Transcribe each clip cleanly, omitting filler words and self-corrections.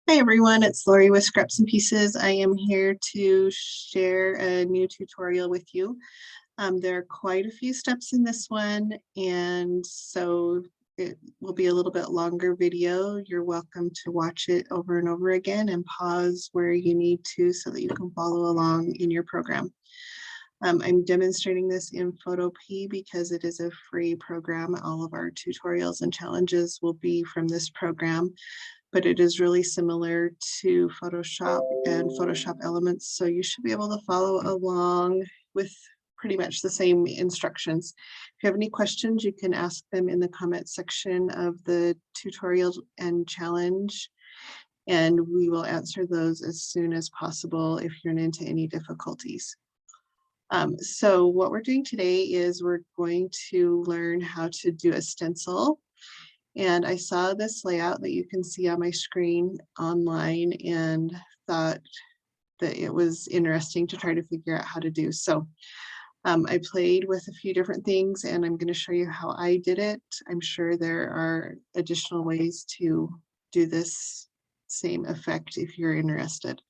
Hi everyone, it's Lori with Scraps and Pieces. I am here to share a new tutorial with you. There are quite a few steps in this one, and so it will be a little bit longer video. You're welcome to watch it over and over again and pause where you need to so that you can follow along in your program. I'm demonstrating this in Photopea because it is a free program. All of our tutorials and challenges will be from this program, but it is really similar to Photoshop and Photoshop Elements. So you should be able to follow along with pretty much the same instructions. If you have any questions, you can ask them in the comment section of the tutorial and challenge, and we will answer those as soon as possible if you're into any difficulties. So what we're doing today is we're going to learn how to do a stencil. And I saw this layout that you can see on my screen online and thought that it was interesting to try to figure out how to do. So I played with a few different things and I'm going to show you how I did it. I'm sure there are additional ways to do this same effect if you're interested.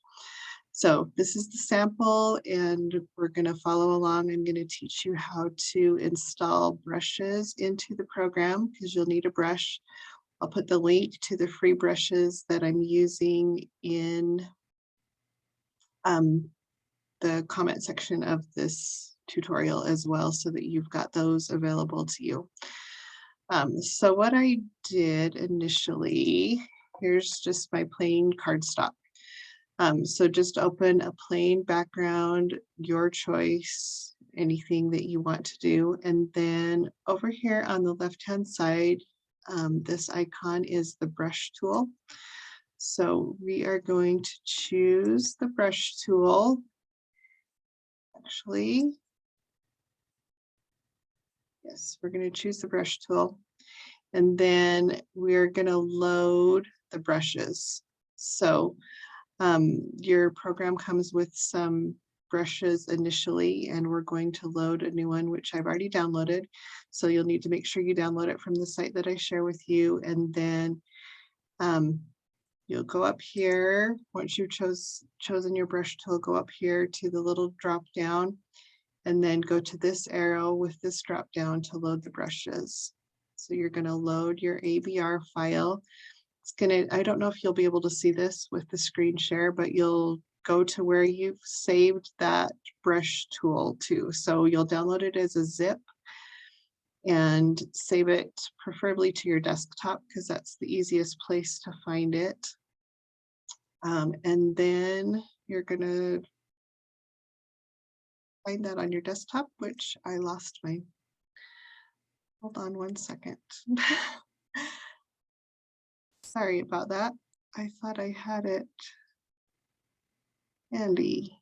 So this is the sample and we're going to follow along. I'm going to teach you how to install brushes into the program because you'll need a brush. I'll put the link to the free brushes that I'm using in the comment section of this tutorial as well, so that you've got those available to you. So what I did initially, here's just my plain cardstock. So just open a plain background, your choice, anything that you want to do. And then over here on the left-hand side, this icon is the brush tool. So we are going to choose the brush tool. Actually, yes, we're going to choose the brush tool. And then we're going to load the brushes. So your program comes with some brushes initially, and we're going to load a new one, which I've already downloaded. So you'll need to make sure you download it from the site that I share with you. And then you'll go up here. Once you've chosen your brush tool, go up here to the little drop down, and then go to this arrow with this drop down to load the brushes. So you're going to load your ABR file. It's gonna, I don't know if you'll be able to see this with the screen share, but you'll go to where you've saved that brush tool to. So you'll download it as a zip and save it preferably to your desktop because that's the easiest place to find it. And then you're gonna find that on your desktop, which I lost mine. Hold on one second. Sorry about that. I thought I had it handy.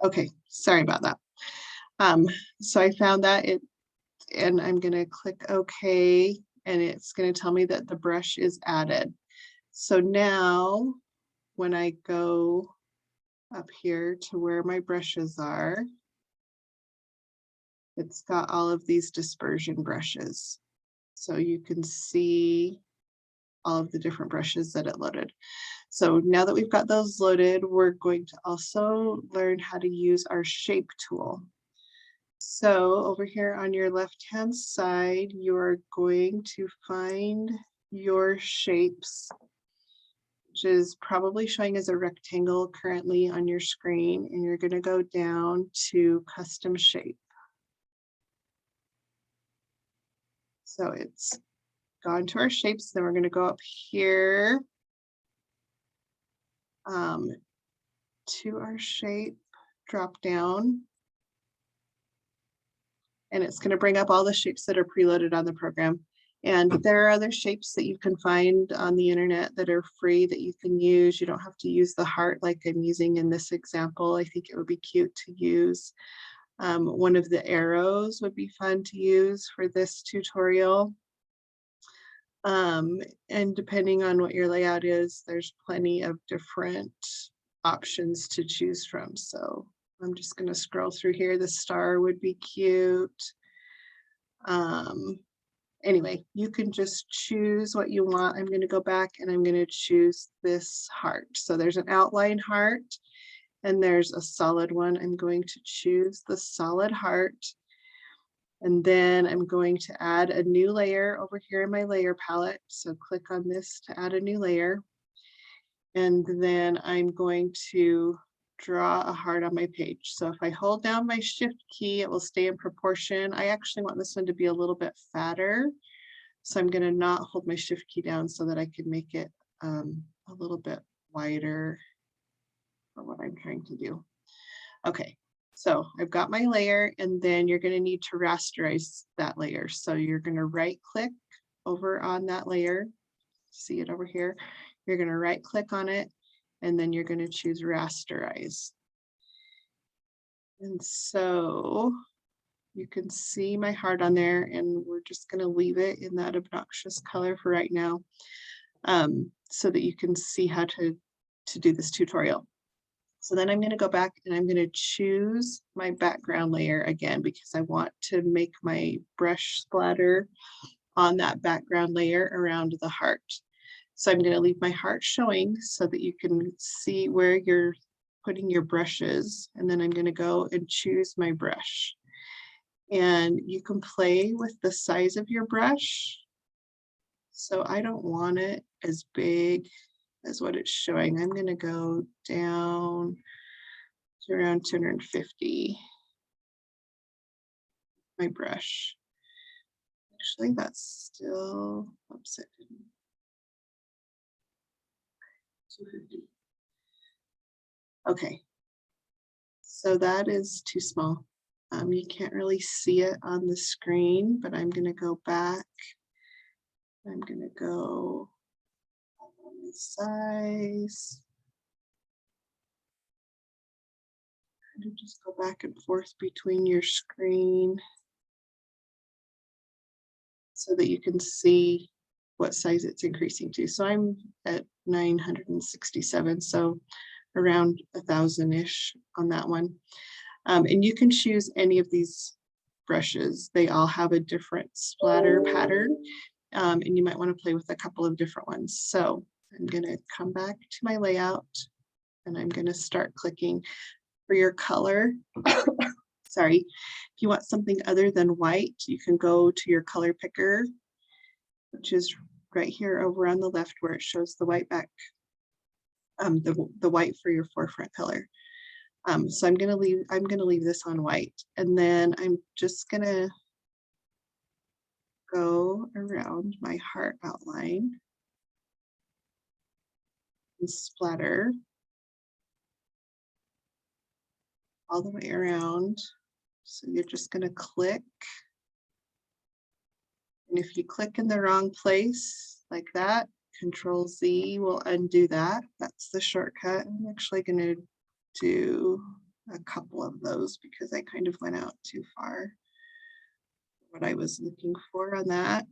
Okay, sorry about that. So I found that and I'm going to click OK, and it's going to tell me that the brush is added. So now when I go up here to where my brushes are, it's got all of these dispersion brushes. So you can see all of the different brushes that it loaded. So now that we've got those loaded, we're going to also learn how to use our shape tool. So over here on your left-hand side, you're going to find your shapes, which is probably showing as a rectangle currently on your screen, and you're going to go down to custom shape. So it's gone to our shapes. Then we're going to go up here to our shape drop down, and it's going to bring up all the shapes that are preloaded on the program. And there are other shapes that you can find on the internet that are free that you can use. You don't have to use the heart like I'm using in this example. I think it would be cute to use. One of the arrows would be fun to use for this tutorial. And depending on what your layout is, there's plenty of different options to choose from. So I'm just going to scroll through here. The star would be cute. Anyway, you can just choose what you want. I'm going to go back and I'm going to choose this heart. So there's an outline heart and there's a solid one. I'm going to choose the solid heart. And then I'm going to add a new layer over here in my layer palette. So click on this to add a new layer. And then I'm going to draw a heart on my page. So if I hold down my shift key, it will stay in proportion. I actually want this one to be a little bit fatter. So I'm going to not hold my shift key down so that I can make it a little bit wider for what I'm trying to do. Okay, so I've got my layer, and then you're going to need to rasterize that layer. So you're going to right click over on that layer. See it over here. You're going to right click on it, and then you're going to choose rasterize. And so you can see my heart on there, and we're just going to leave it in that obnoxious color for right now, so that you can see how to do this tutorial. So then I'm going to go back and I'm going to choose my background layer again, because I want to make my brush splatter on that background layer around the heart. So I'm going to leave my heart showing so that you can see where you're putting your brushes. And then I'm going to go and choose my brush. And you can play with the size of your brush. So I don't want it as big as what it's showing. I'm going to go down to around 250. My brush. Actually, that's still, oops, it didn't. 250. Okay, so that is too small. You can't really see it on the screen, but I'm going to go back. I'm going to go on the size. And just go back and forth between your screen so that you can see what size it's increasing to. So I'm at 967, so around 1,000-ish on that one. And you can choose any of these brushes. They all have a different splatter pattern, and you might want to play with a couple of different ones. So I'm going to come back to my layout, and I'm going to start clicking for your color. Sorry, if you want something other than white, you can go to your color picker, which is right here over on the left where it shows the white back, the white for your forefront color. So I'm gonna leave this on white, and then I'm just gonna go around my heart outline and splatter all the way around. So you're just gonna click, and if you click in the wrong place like that, Control Z will undo that. That's the shortcut. I'm actually gonna do a couple of those because I kind of went out too far. What I was looking for on that.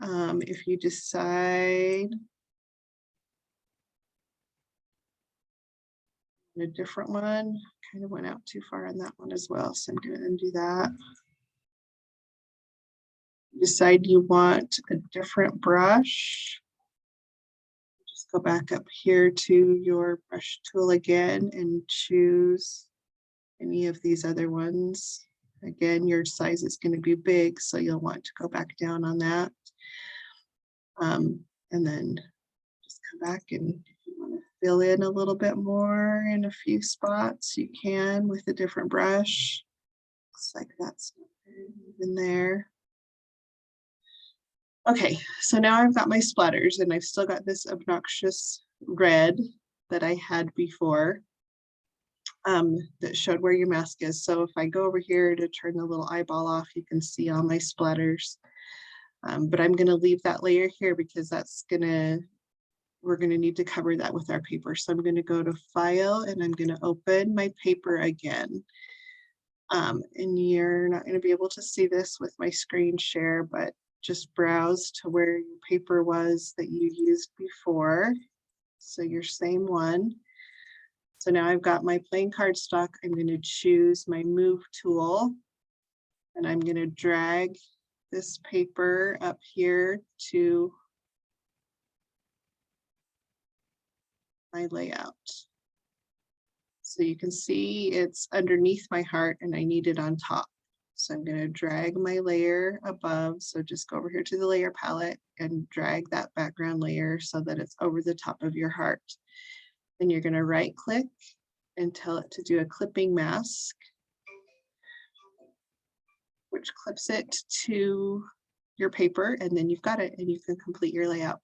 If you decide a different one, kind of went out too far on that one as well, so I'm going to undo that. Decide you want a different brush. Just go back up here to your brush tool again and choose any of these other ones. Again, your size is going to be big, so you'll want to go back down on that. And then just come back, and if you want to fill in a little bit more in a few spots, you can with a different brush. Looks like that's not very even there. Okay, so now I've got my splatters, and I've still got this obnoxious red that I had before that showed where your mask is. So if I go over here to turn the little eyeball off, you can see all my splatters. But I'm going to leave that layer here because we're going to need to cover that with our paper. So I'm going to go to File, and I'm going to open my paper again. And you're not going to be able to see this with my screen share, but just browse to where your paper was that you used before. So your same one. So now I've got my plain cardstock. I'm going to choose my Move tool. And I'm going to drag this paper up here to my layout. So you can see it's underneath my heart and I need it on top. So I'm going to drag my layer above. So just go over here to the layer palette and drag that background layer so that it's over the top of your heart. Then you're going to right click and tell it to do a clipping mask, which clips it to your paper, and then you've got it and you can complete your layout.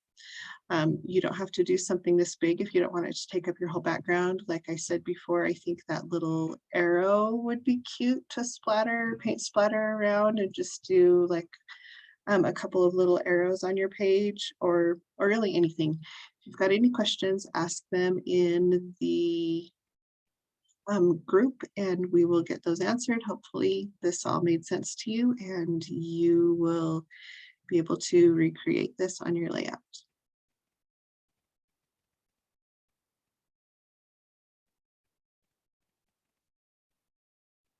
You don't have to do something this big if you don't want it to take up your whole background. Like I said before, I think that little arrow would be cute to splatter, paint splatter around, and just do like a couple of little arrows on your page, or really anything. If you've got any questions, ask them in the group and we will get those answered. Hopefully this all made sense to you and you will be able to recreate this on your layout.